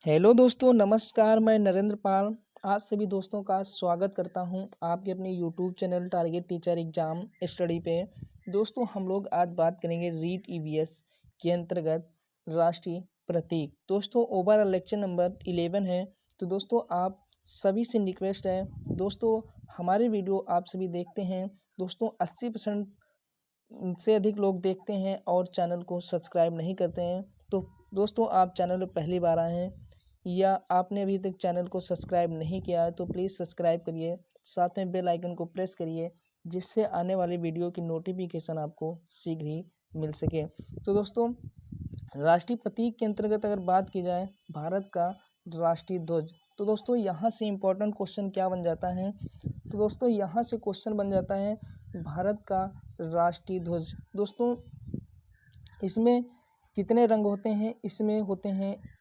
Hello दोस्तों, नमस्कार। मैं नरेंद्र पाल आप सभी दोस्तों का स्वागत करता हूं आपके अपने YouTube channel target teacher exam study पे। दोस्तों, हम लोग आज बात करेंगे रीट ईवीएस के अंतर्गत राष्ट्रीय प्रतीक। दोस्तों, ओवरऑल लेक्चर नंबर 11 है। तो दोस्तों, आप सभी से रिक्वेस्ट है, दोस्तों हमारे वीडियो आप सभी देखते हैं। दोस्तों 80% से अधिक लोग देखते हैं और चैनल को सब्सक्राइब नहीं करते हैं। तो दोस्तों, आप चैनल पर पहली बार आए हैं या आपने अभी तक चैनल को सब्सक्राइब नहीं किया है तो प्लीज़ सब्सक्राइब करिए, साथ में बेल आइकन को प्रेस करिए, जिससे आने वाली वीडियो की नोटिफिकेशन आपको शीघ्र ही मिल सके। तो दोस्तों, राष्ट्रीय प्रतीक के अंतर्गत अगर बात की जाए भारत का राष्ट्रीय ध्वज, तो दोस्तों यहाँ से इम्पोर्टेंट क्वेश्चन क्या बन जाता है, तो दोस्तों यहाँ से क्वेश्चन बन जाता है भारत का राष्ट्रीय ध्वज। दोस्तों इसमें कितने रंग होते हैं? इसमें होते हैं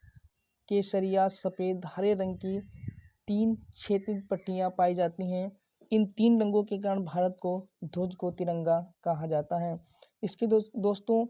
केसरिया, सफ़ेद, हरे रंग की 3 क्षैतिज पट्टियाँ पाई जाती हैं। इन 3 रंगों के कारण भारत को ध्वज को तिरंगा कहा जाता है। इसके दोस्तों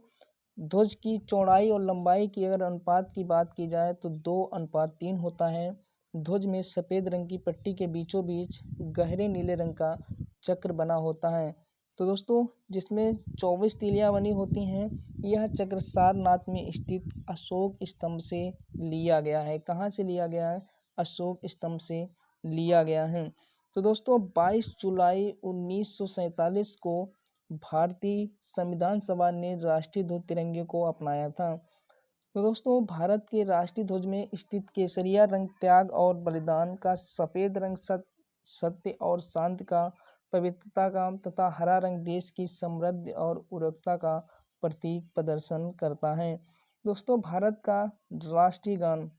ध्वज की चौड़ाई और लंबाई की अगर अनुपात की बात की जाए तो 2:3 होता है। ध्वज में सफ़ेद रंग की पट्टी के बीचों बीच गहरे नीले रंग का चक्र बना होता है। तो दोस्तों जिसमें 24 तीलियाँ बनी होती हैं, यह चक्र सारनाथ में स्थित अशोक स्तंभ से लिया गया है। कहाँ से लिया गया है? अशोक स्तंभ से लिया गया है। तो दोस्तों 22 जुलाई 1947 को भारतीय संविधान सभा ने राष्ट्रीय ध्वज तिरंगे को अपनाया था। तो दोस्तों भारत के राष्ट्रीय ध्वज में स्थित केसरिया रंग त्याग और बलिदान का, सफ़ेद रंग सत्य और शांति का, पवित्रता का तथा हरा रंग देश की समृद्धि और उर्वरकता का प्रतीक प्रदर्शन करता है। दोस्तों भारत का राष्ट्रीय गान,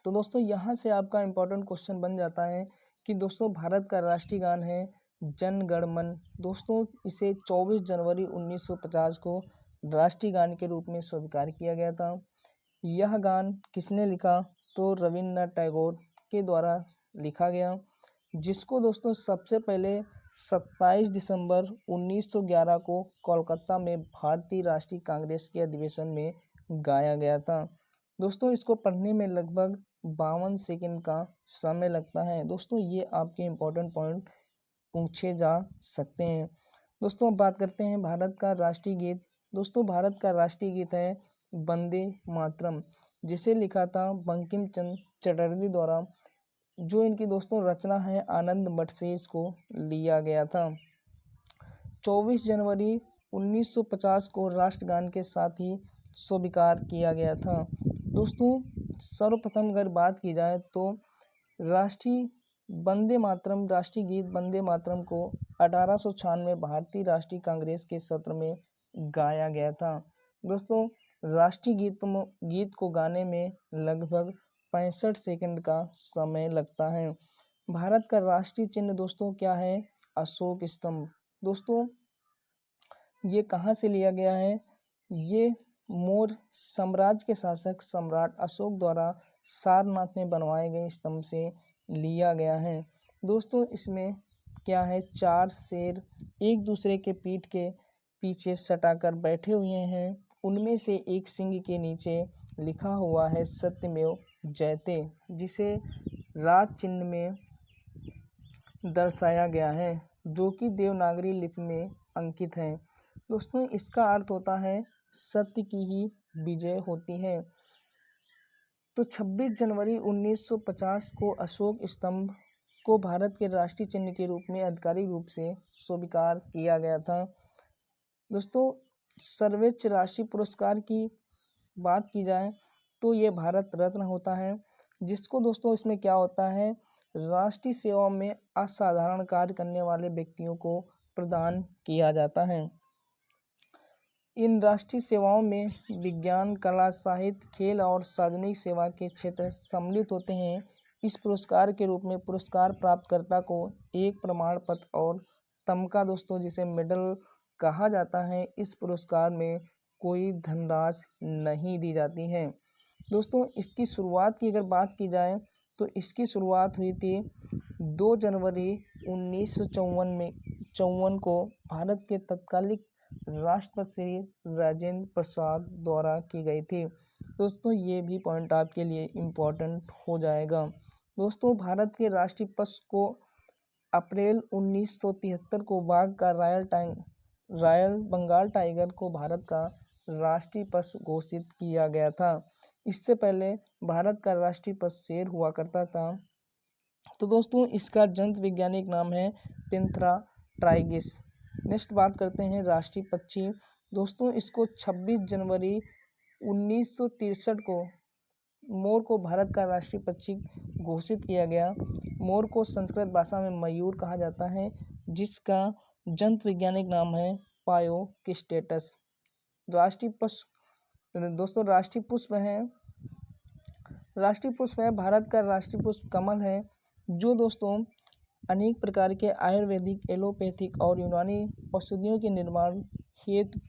तो दोस्तों यहाँ से आपका इम्पोर्टेंट क्वेश्चन बन जाता है कि दोस्तों भारत का राष्ट्रीय गान है जन गण मन। दोस्तों इसे 24 जनवरी 1950 को राष्ट्रीय गान के रूप में स्वीकार किया गया था। यह गान किसने लिखा? तो रविन्द्रनाथ टैगोर के द्वारा लिखा गया, जिसको दोस्तों सबसे पहले 27 दिसंबर 1911 को कोलकाता में भारतीय राष्ट्रीय कांग्रेस के अधिवेशन में गाया गया था। दोस्तों इसको पढ़ने में लगभग 52 सेकंड का समय लगता है। दोस्तों ये आपके इम्पोर्टेंट पॉइंट पूछे जा सकते हैं। दोस्तों अब बात करते हैं भारत का राष्ट्रीय गीत। दोस्तों भारत का राष्ट्रीय गीत है वंदे मातरम, जिसे लिखा था बंकिम चंद्र चटर्जी द्वारा। जो इनकी दोस्तों रचना है आनंद मठ से इसको लिया गया था। 24 जनवरी 1950 को राष्ट्रगान के साथ ही स्वीकार किया गया था। दोस्तों सर्वप्रथम अगर बात की जाए तो राष्ट्रीय वंदे मातरम, राष्ट्रीय गीत वंदे मातरम को 1896 भारतीय राष्ट्रीय कांग्रेस के सत्र में गाया गया था। दोस्तों राष्ट्रीय गीत को गाने में लगभग 65 सेकंड का समय लगता है। भारत का राष्ट्रीय चिन्ह दोस्तों क्या है? अशोक स्तंभ। दोस्तों ये कहाँ से लिया गया है? ये मौर्य साम्राज्य के शासक सम्राट अशोक द्वारा सारनाथ में बनवाए गए स्तंभ से लिया गया है। दोस्तों इसमें क्या है? 4 शेर एक दूसरे के पीठ के पीछे सटाकर बैठे हुए हैं। उनमें से एक सिंह के नीचे लिखा हुआ है सत्यमेव जयते, जिसे राज चिन्ह में दर्शाया गया है, जो कि देवनागरी लिपि में अंकित है। दोस्तों इसका अर्थ होता है सत्य की ही विजय होती है। तो 26 जनवरी 1950 को अशोक स्तंभ को भारत के राष्ट्रीय चिन्ह के रूप में आधिकारिक रूप से स्वीकार किया गया था। दोस्तों सर्वोच्च राष्ट्रीय पुरस्कार की बात की जाए तो ये भारत रत्न होता है, जिसको दोस्तों इसमें क्या होता है, राष्ट्रीय सेवा में असाधारण कार्य करने वाले व्यक्तियों को प्रदान किया जाता है। इन राष्ट्रीय सेवाओं में विज्ञान, कला, साहित्य, खेल और सार्वजनिक सेवा के क्षेत्र सम्मिलित होते हैं। इस पुरस्कार के रूप में पुरस्कार प्राप्तकर्ता को एक प्रमाण पत्र और तमगा, दोस्तों जिसे मेडल कहा जाता है, इस पुरस्कार में कोई धनराशि नहीं दी जाती है। दोस्तों इसकी शुरुआत की अगर बात की जाए तो इसकी शुरुआत हुई थी 2 जनवरी 1954 को भारत के तत्कालीन राष्ट्रपति श्री राजेंद्र प्रसाद द्वारा की गई थी। दोस्तों ये भी पॉइंट आपके लिए इम्पोर्टेंट हो जाएगा। दोस्तों भारत के राष्ट्रीय पशु को अप्रैल 1973 को बाघ का रॉयल बंगाल टाइगर को भारत का राष्ट्रीय पशु घोषित किया गया था। इससे पहले भारत का राष्ट्रीय पशु शेर हुआ करता था। तो दोस्तों इसका जंतु वैज्ञानिक नाम है पिंथरा ट्राइगिस। नेक्स्ट बात करते हैं राष्ट्रीय पक्षी। दोस्तों इसको 26 जनवरी 1963 को मोर को भारत का राष्ट्रीय पक्षी घोषित किया गया। मोर को संस्कृत भाषा में मयूर कहा जाता है, जिसका जंतु वैज्ञानिक नाम है पायोकिस्टेटस। राष्ट्रीय पशु दोस्तों राष्ट्रीय पुष्प है भारत का राष्ट्रीय पुष्प कमल है, जो दोस्तों अनेक प्रकार के आयुर्वेदिक, एलोपैथिक और यूनानी औषधियों के निर्माण हेतु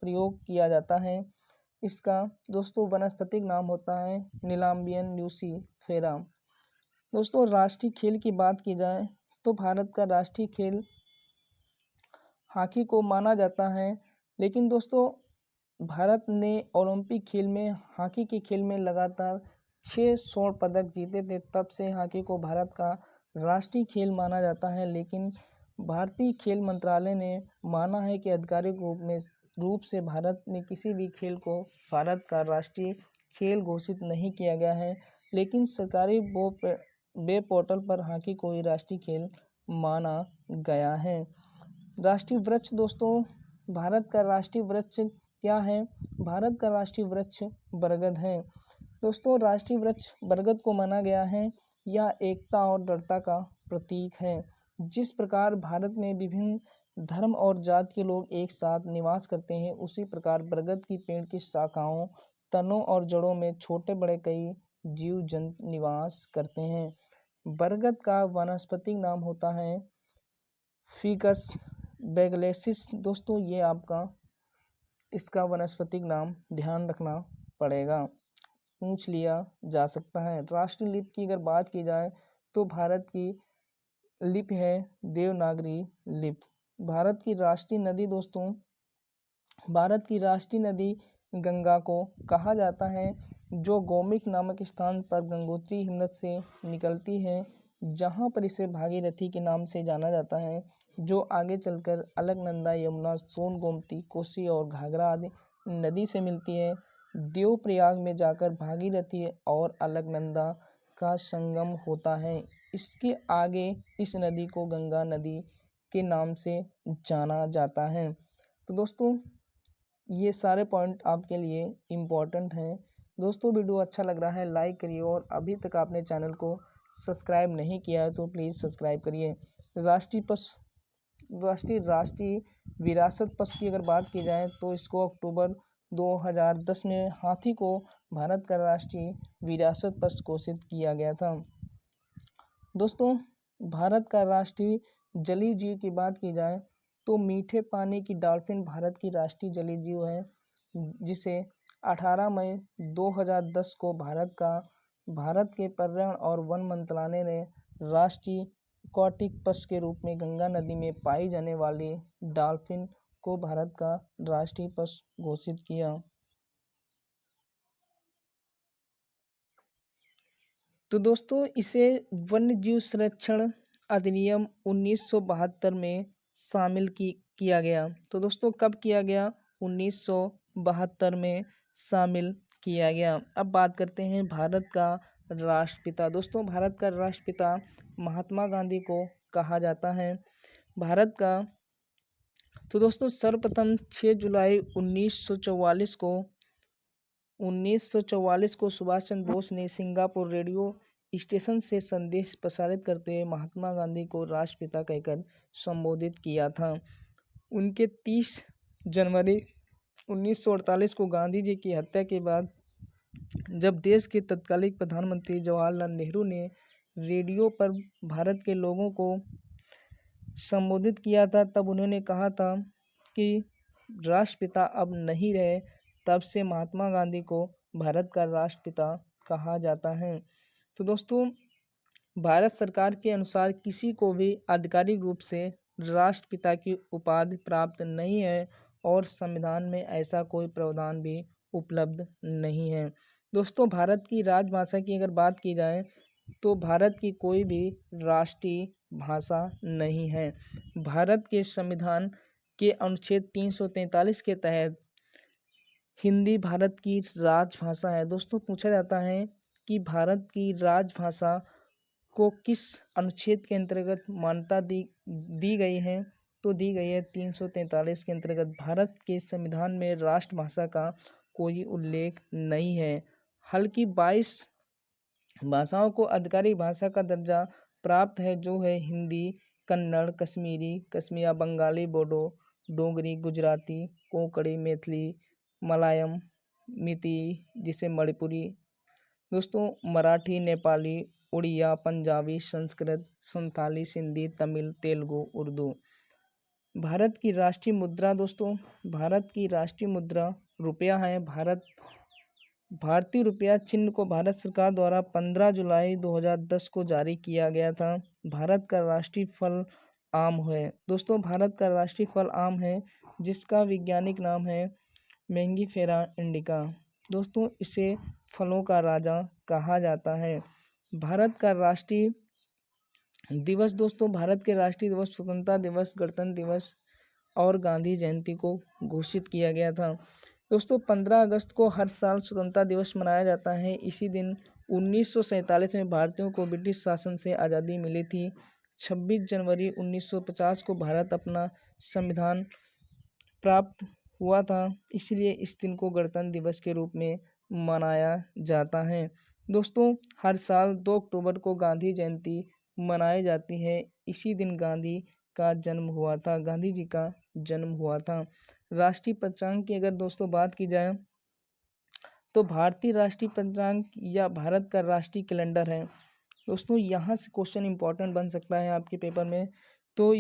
प्रयोग किया जाता है। इसका दोस्तों वनस्पतिक नाम होता है नीलाम्बियन ल्यूसीफेरा। दोस्तों राष्ट्रीय खेल की बात की जाए तो भारत का राष्ट्रीय खेल हॉकी को माना जाता है, लेकिन दोस्तों भारत ने ओलंपिक खेल में हॉकी के खेल में लगातार 6 स्वर्ण पदक जीते थे। तब से हॉकी को भारत का राष्ट्रीय खेल माना जाता है, लेकिन भारतीय खेल मंत्रालय ने माना है कि आधिकारिक रूप से भारत में किसी भी खेल को भारत का राष्ट्रीय खेल घोषित नहीं किया गया है, लेकिन सरकारी वेब पोर्टल पर हॉकी को ही राष्ट्रीय खेल माना गया है। राष्ट्रीय वृक्ष दोस्तों भारत का राष्ट्रीय वृक्ष क्या है? भारत का राष्ट्रीय वृक्ष बरगद है। दोस्तों राष्ट्रीय वृक्ष बरगद को माना गया है, यह एकता और दृढ़ता का प्रतीक है। जिस प्रकार भारत में विभिन्न धर्म और जाति के लोग एक साथ निवास करते हैं, उसी प्रकार बरगद की पेड़ की शाखाओं, तनों और जड़ों में छोटे बड़े कई जीव जंतु निवास करते हैं। बरगद का वानस्पतिक नाम होता है फिकस बेगलेसिस। दोस्तों ये आपका इसका वनस्पतिक नाम ध्यान रखना पड़ेगा, पूछ लिया जा सकता है। राष्ट्रीय लिपि की अगर बात की जाए तो भारत की लिपि है देवनागरी लिपि। भारत की राष्ट्रीय नदी दोस्तों भारत की राष्ट्रीय नदी गंगा को कहा जाता है, जो गोमुख नामक स्थान पर गंगोत्री हिमनद से निकलती है, जहां पर इसे भागीरथी के नाम से जाना जाता है, जो आगे चलकर अलकनंदा, यमुना, सोन, गोमती, कोसी और घाघरा आदि नदी से मिलती है। देवप्रयाग में जाकर भागीरथी और अलकनंदा का संगम होता है। इसके आगे इस नदी को गंगा नदी के नाम से जाना जाता है। तो दोस्तों ये सारे पॉइंट आपके लिए इम्पोर्टेंट हैं। दोस्तों वीडियो अच्छा लग रहा है लाइक करिए, और अभी तक आपने चैनल को सब्सक्राइब नहीं किया है तो प्लीज़ सब्सक्राइब करिए। राष्ट्रीय विरासत पशु की अगर बात की जाए तो इसको अक्टूबर 2010 में हाथी को भारत का राष्ट्रीय विरासत पशु घोषित किया गया था। दोस्तों भारत का राष्ट्रीय जलीय जीव की बात की जाए तो मीठे पानी की डॉल्फिन भारत की राष्ट्रीय जलीय जीव है, जिसे 18 मई 2010 को भारत के पर्यावरण और वन मंत्रालय ने राष्ट्रीय एक्वाटिक पशु के रूप में गंगा नदी में पाई जाने वाली डॉल्फिन को भारत का राष्ट्रीय पशु घोषित किया। तो दोस्तों इसे वन्य जीव संरक्षण अधिनियम 1972 में शामिल किया गया। तो दोस्तों कब किया गया? 1972 में शामिल किया गया। अब बात करते हैं भारत का राष्ट्रपिता। दोस्तों भारत का राष्ट्रपिता महात्मा गांधी को कहा जाता है। भारत का तो दोस्तों सर्वप्रथम 6 जुलाई 1944 को सुभाष चंद्र बोस ने सिंगापुर रेडियो स्टेशन से संदेश प्रसारित करते हुए महात्मा गांधी को राष्ट्रपिता कहकर संबोधित किया था। उनके 30 जनवरी 1948 को गांधी जी की हत्या के बाद जब देश के तत्कालीन प्रधानमंत्री जवाहरलाल नेहरू ने रेडियो पर भारत के लोगों को संबोधित किया था, तब उन्होंने कहा था कि राष्ट्रपिता अब नहीं रहे। तब से महात्मा गांधी को भारत का राष्ट्रपिता कहा जाता है। तो दोस्तों भारत सरकार के अनुसार किसी को भी आधिकारिक रूप से राष्ट्रपिता की उपाधि प्राप्त नहीं है, और संविधान में ऐसा कोई प्रावधान भी उपलब्ध नहीं है। दोस्तों भारत की राजभाषा की अगर बात की जाए तो भारत की कोई भी राष्ट्रीय भाषा नहीं है। भारत के संविधान के अनुच्छेद 343 के तहत हिंदी भारत की राजभाषा है। दोस्तों पूछा जाता है कि भारत की राजभाषा को किस अनुच्छेद के अंतर्गत मान्यता दी गई है, तो दी गई है 343 के अंतर्गत। भारत के संविधान में राष्ट्रभाषा का कोई उल्लेख नहीं है। हालांकि 22 भाषाओं को आधिकारिक भाषा का दर्जा प्राप्त है, जो है हिंदी, कन्नड़, कश्मीरी, कश्मीरा, बंगाली, बोडो, डोगरी, गुजराती, कोंकणी, मैथिली, मलयालम, मिती जिसे मणिपुरी, दोस्तों मराठी, नेपाली, उड़िया, पंजाबी, संस्कृत, संथाली, सिंधी, तमिल, तेलुगु, उर्दू। भारत की राष्ट्रीय मुद्रा दोस्तों, भारत की राष्ट्रीय मुद्रा रुपया है। भारतीय रुपया चिन्ह को भारत सरकार द्वारा 15 जुलाई 2010 को जारी किया गया था। भारत का राष्ट्रीय फल आम है। दोस्तों भारत का राष्ट्रीय फल आम है, जिसका वैज्ञानिक नाम है मैंगीफेरा इंडिका। दोस्तों इसे फलों का राजा कहा जाता है। भारत का राष्ट्रीय दिवस दोस्तों, भारत के राष्ट्रीय दिवस स्वतंत्रता दिवस, गणतंत्र दिवस और गांधी जयंती को घोषित किया गया था। दोस्तों 15 अगस्त को हर साल स्वतंत्रता दिवस मनाया जाता है। इसी दिन 1947 में भारतीयों को ब्रिटिश शासन से आज़ादी मिली थी। 26 जनवरी 1950 को भारत अपना संविधान प्राप्त हुआ था, इसलिए इस दिन को गणतंत्र दिवस के रूप में मनाया जाता है। दोस्तों हर साल 2 अक्टूबर को गांधी जयंती मनाई जाती है। इसी दिन गांधी का जन्म हुआ था, गांधी जी का जन्म हुआ था। राष्ट्रीय पंचांग की अगर दोस्तों बात की जाए तो भारतीय राष्ट्रीय पंचांग या भारत का राष्ट्रीय कैलेंडर है। दोस्तों यहाँ से क्वेश्चन इंपॉर्टेंट बन सकता है आपके पेपर में। तो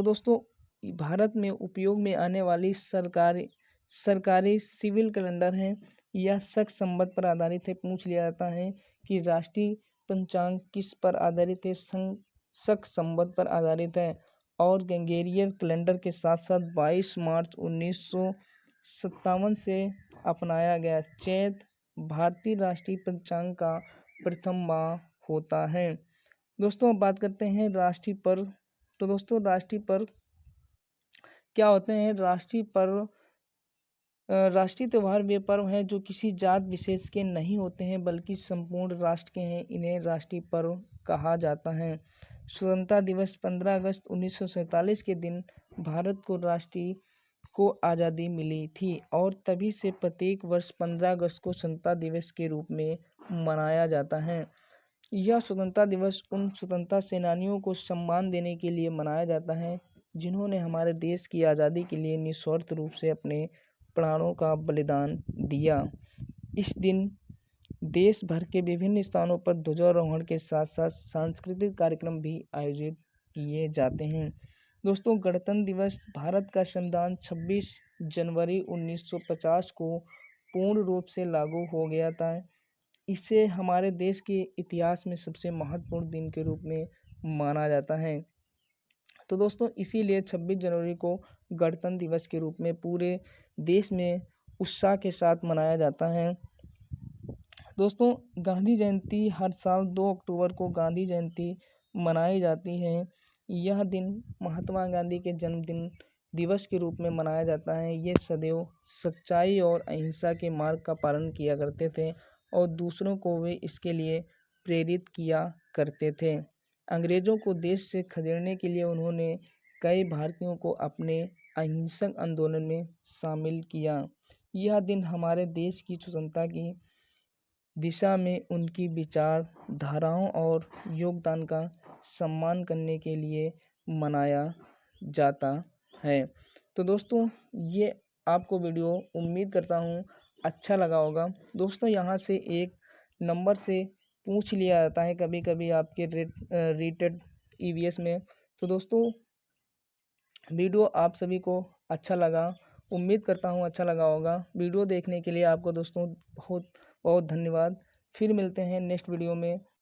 दोस्तों भारत में उपयोग में आने वाली सरकारी सिविल कैलेंडर है या शक संवत पर आधारित है। पूछ लिया जाता है कि राष्ट्रीय पंचांग किस पर आधारित है, शक संवत पर आधारित है। और गंगेरियन कैलेंडर के साथ साथ 22 मार्च 1957 से अपनाया गया चैत भारतीय राष्ट्रीय पंचांग का प्रथम माह होता है। दोस्तों अब बात करते हैं राष्ट्रीय पर्व। तो दोस्तों राष्ट्रीय पर्व क्या होते हैं? राष्ट्रीय त्यौहार वे पर्व हैं जो किसी जात विशेष के नहीं होते हैं, बल्कि संपूर्ण राष्ट्र के हैं। इन्हें राष्ट्रीय पर्व कहा जाता है। स्वतंत्रता दिवस 15 अगस्त 1947 के दिन भारत को आज़ादी मिली थी और तभी से प्रत्येक वर्ष 15 अगस्त को स्वतंत्रता दिवस के रूप में मनाया जाता है। यह स्वतंत्रता दिवस उन स्वतंत्रता सेनानियों को सम्मान देने के लिए मनाया जाता है जिन्होंने हमारे देश की आज़ादी के लिए निस्वार्थ रूप से अपने प्राणों का बलिदान दिया। इस दिन देश भर के विभिन्न स्थानों पर ध्वजारोहण के साथ साथ सांस्कृतिक कार्यक्रम भी आयोजित किए जाते हैं। दोस्तों गणतंत्र दिवस भारत का संविधान 26 जनवरी 1950 को पूर्ण रूप से लागू हो गया था। इसे हमारे देश के इतिहास में सबसे महत्वपूर्ण दिन के रूप में माना जाता है। तो दोस्तों इसीलिए 26 जनवरी को गणतंत्र दिवस के रूप में पूरे देश में उत्साह के साथ मनाया जाता है। दोस्तों गांधी जयंती हर साल 2 अक्टूबर को गांधी जयंती मनाई जाती है। यह दिन महात्मा गांधी के जन्मदिन दिवस के रूप में मनाया जाता है। ये सदैव सच्चाई और अहिंसा के मार्ग का पालन किया करते थे और दूसरों को वे इसके लिए प्रेरित किया करते थे। अंग्रेज़ों को देश से खदेड़ने के लिए उन्होंने कई भारतीयों को अपने अहिंसक आंदोलन में शामिल किया। यह दिन हमारे देश की स्वतंत्रता की दिशा में उनकी विचारधाराओं और योगदान का सम्मान करने के लिए मनाया जाता है। तो दोस्तों ये आपको वीडियो उम्मीद करता हूँ अच्छा लगा होगा। दोस्तों यहाँ से एक नंबर से पूछ लिया जाता है कभी कभी आपके रिटेड ईवीएस में। तो दोस्तों वीडियो आप सभी को अच्छा लगा, उम्मीद करता हूँ अच्छा लगा होगा। वीडियो देखने के लिए आपको दोस्तों बहुत बहुत धन्यवाद। फिर मिलते हैं नेक्स्ट वीडियो में।